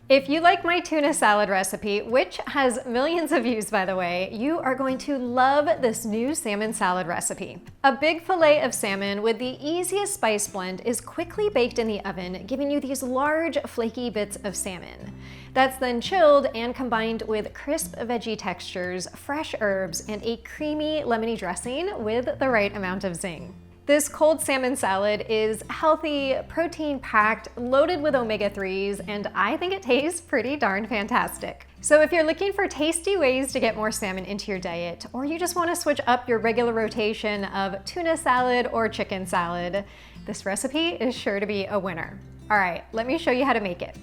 If you like my tuna salad recipe, which has millions of views by the way, you are going to love this new salmon salad recipe. A big fillet of salmon with the easiest spice blend is quickly baked in the oven, giving you these large flaky bits of salmon. That's then chilled and combined with crisp veggie textures, fresh herbs, and a creamy lemony dressing with the right amount of zing. This cold salmon salad is healthy, protein-packed, loaded with omega-3s, and I think it tastes pretty darn fantastic. So if you're looking for tasty ways to get more salmon into your diet, or you just want to switch up your regular rotation of tuna salad or chicken salad, this recipe is sure to be a winner. All right, let me show you how to make it.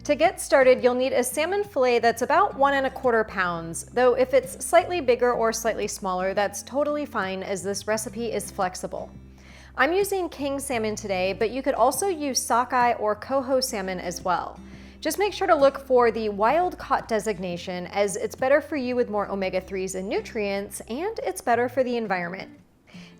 To get started, you'll need a salmon fillet that's about 1¼ pounds, though if it's slightly bigger or slightly smaller, that's totally fine as this recipe is flexible. I'm using king salmon today, but you could also use sockeye or coho salmon as well. Just make sure to look for the wild caught designation, as it's better for you with more omega-3s and nutrients, and it's better for the environment.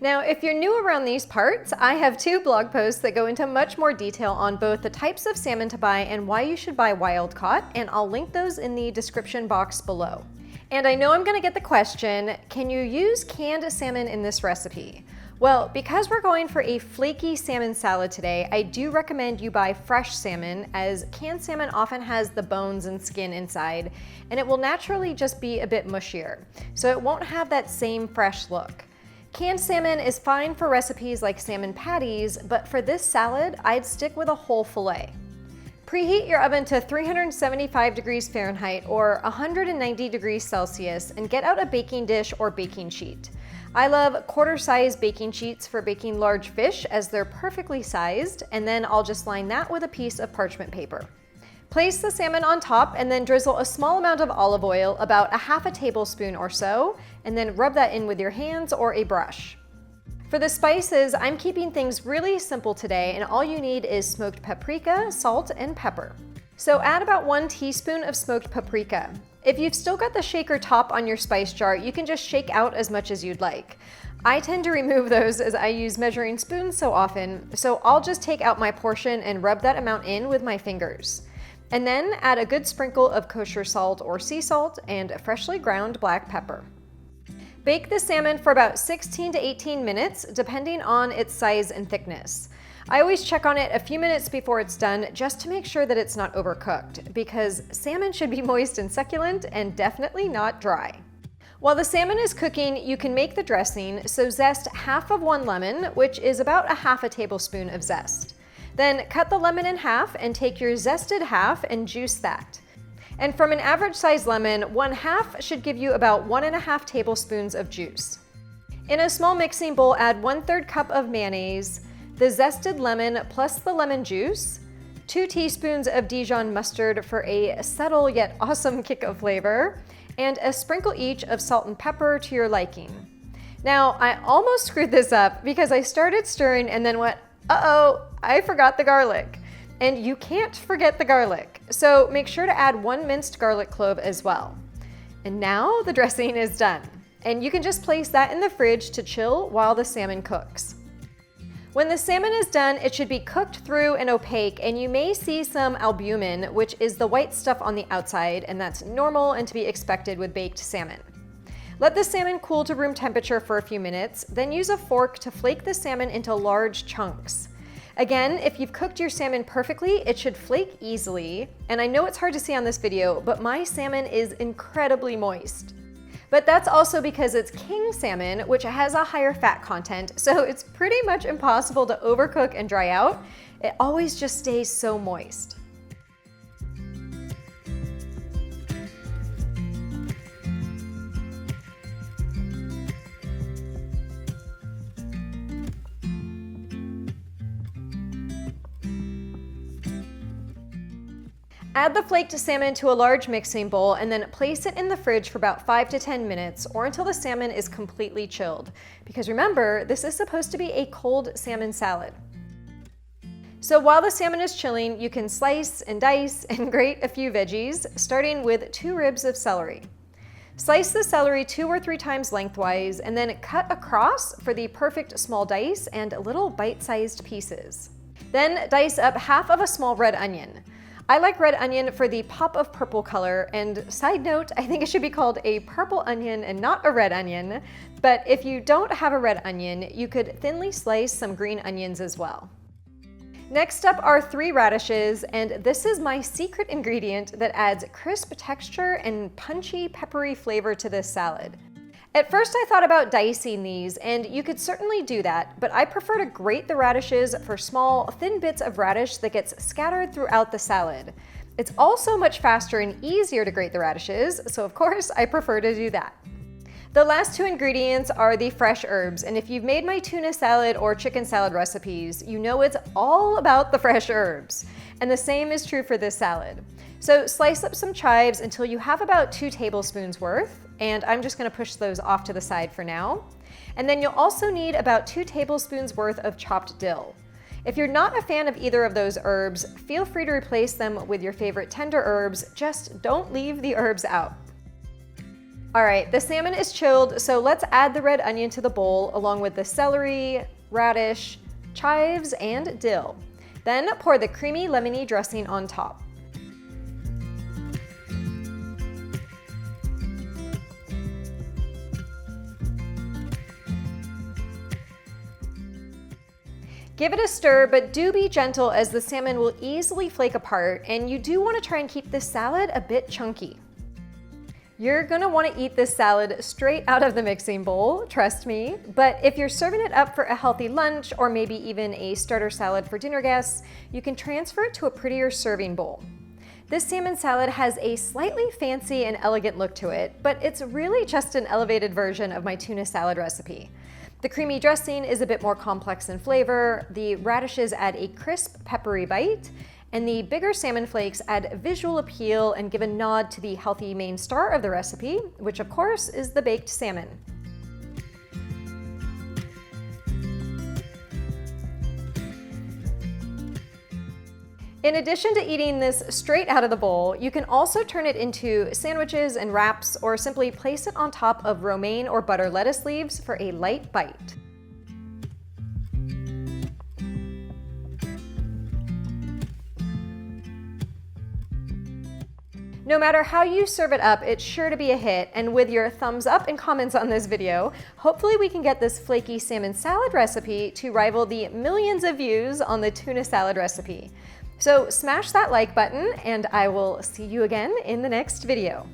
Now, if you're new around these parts, I have 2 blog posts that go into much more detail on both the types of salmon to buy and why you should buy wild caught, and I'll link those in the description box below. And I know I'm gonna get the question, can you use canned salmon in this recipe? Well, because we're going for a flaky salmon salad today, I do recommend you buy fresh salmon, as canned salmon often has the bones and skin inside, and it will naturally just be a bit mushier, so it won't have that same fresh look. Canned salmon is fine for recipes like salmon patties, but for this salad, I'd stick with a whole fillet. Preheat your oven to 375 degrees Fahrenheit or 190 degrees Celsius and get out a baking dish or baking sheet. I love quarter-size baking sheets for baking large fish as they're perfectly sized, and then I'll just line that with a piece of parchment paper. Place the salmon on top and then drizzle a small amount of olive oil, about ½ tablespoon or so, and then rub that in with your hands or a brush. For the spices, I'm keeping things really simple today, and all you need is smoked paprika, salt, and pepper. So add about 1 teaspoon of smoked paprika. If you've still got the shaker top on your spice jar, you can just shake out as much as you'd like. I tend to remove those as I use measuring spoons so often, so I'll just take out my portion and rub that amount in with my fingers. And then add a good sprinkle of kosher salt or sea salt and freshly ground black pepper. Bake the salmon for about 16 to 18 minutes, depending on its size and thickness. I always check on it a few minutes before it's done, just to make sure that it's not overcooked, because salmon should be moist and succulent and definitely not dry. While the salmon is cooking, you can make the dressing, so zest half of 1 lemon, which is about ½ tablespoon of zest. Then cut the lemon in half and take your zested half and juice that. And from an average size lemon, 1/2 should give you about 1½ tablespoons of juice. In a small mixing bowl, add 1/3 cup of mayonnaise, the zested lemon plus the lemon juice, 2 teaspoons of Dijon mustard for a subtle yet awesome kick of flavor, and a sprinkle each of salt and pepper to your liking. Now, I almost screwed this up because I started stirring and then went, uh-oh, I forgot the garlic. And you can't forget the garlic, so make sure to add 1 minced garlic clove as well. And now the dressing is done, and you can just place that in the fridge to chill while the salmon cooks. When the salmon is done, it should be cooked through and opaque, and you may see some albumin, which is the white stuff on the outside, and that's normal and to be expected with baked salmon. Let the salmon cool to room temperature for a few minutes, then use a fork to flake the salmon into large chunks. Again, if you've cooked your salmon perfectly, it should flake easily, and I know it's hard to see on this video, but my salmon is incredibly moist. But that's also because it's king salmon, which has a higher fat content, so it's pretty much impossible to overcook and dry out. It always just stays so moist. Add the flaked salmon to a large mixing bowl and then place it in the fridge for about 5 to 10 minutes or until the salmon is completely chilled. Because remember, this is supposed to be a cold salmon salad. So while the salmon is chilling, you can slice and dice and grate a few veggies, starting with 2 ribs of celery. Slice the celery 2 or 3 times lengthwise and then cut across for the perfect small dice and little bite-sized pieces. Then dice up half of a small red onion. I like red onion for the pop of purple color, and side note, I think it should be called a purple onion and not a red onion, but if you don't have a red onion, you could thinly slice some green onions as well. Next up are 3 radishes, and this is my secret ingredient that adds crisp texture and punchy, peppery flavor to this salad. At first I thought about dicing these, and you could certainly do that, but I prefer to grate the radishes for small, thin bits of radish that gets scattered throughout the salad. It's also much faster and easier to grate the radishes, so of course I prefer to do that. The last 2 ingredients are the fresh herbs, and if you've made my tuna salad or chicken salad recipes, you know it's all about the fresh herbs. And the same is true for this salad. So slice up some chives until you have about 2 tablespoons worth, and I'm just gonna push those off to the side for now. And then you'll also need about 2 tablespoons worth of chopped dill. If you're not a fan of either of those herbs, feel free to replace them with your favorite tender herbs, just don't leave the herbs out. All right, the salmon is chilled, so let's add the red onion to the bowl along with the celery, radish, chives, and dill. Then pour the creamy lemony dressing on top. Give it a stir, but do be gentle as the salmon will easily flake apart, and you do want to try and keep this salad a bit chunky. You're gonna want to eat this salad straight out of the mixing bowl, trust me, but if you're serving it up for a healthy lunch or maybe even a starter salad for dinner guests, you can transfer it to a prettier serving bowl. This salmon salad has a slightly fancy and elegant look to it, but it's really just an elevated version of my tuna salad recipe. The creamy dressing is a bit more complex in flavor, the radishes add a crisp, peppery bite, and the bigger salmon flakes add visual appeal and give a nod to the healthy main star of the recipe, which of course is the baked salmon. In addition to eating this straight out of the bowl, you can also turn it into sandwiches and wraps, or simply place it on top of romaine or butter lettuce leaves for a light bite. No matter how you serve it up, it's sure to be a hit, and with your thumbs up and comments on this video, hopefully we can get this flaky salmon salad recipe to rival the millions of views on the tuna salad recipe. So smash that like button, and I will see you again in the next video.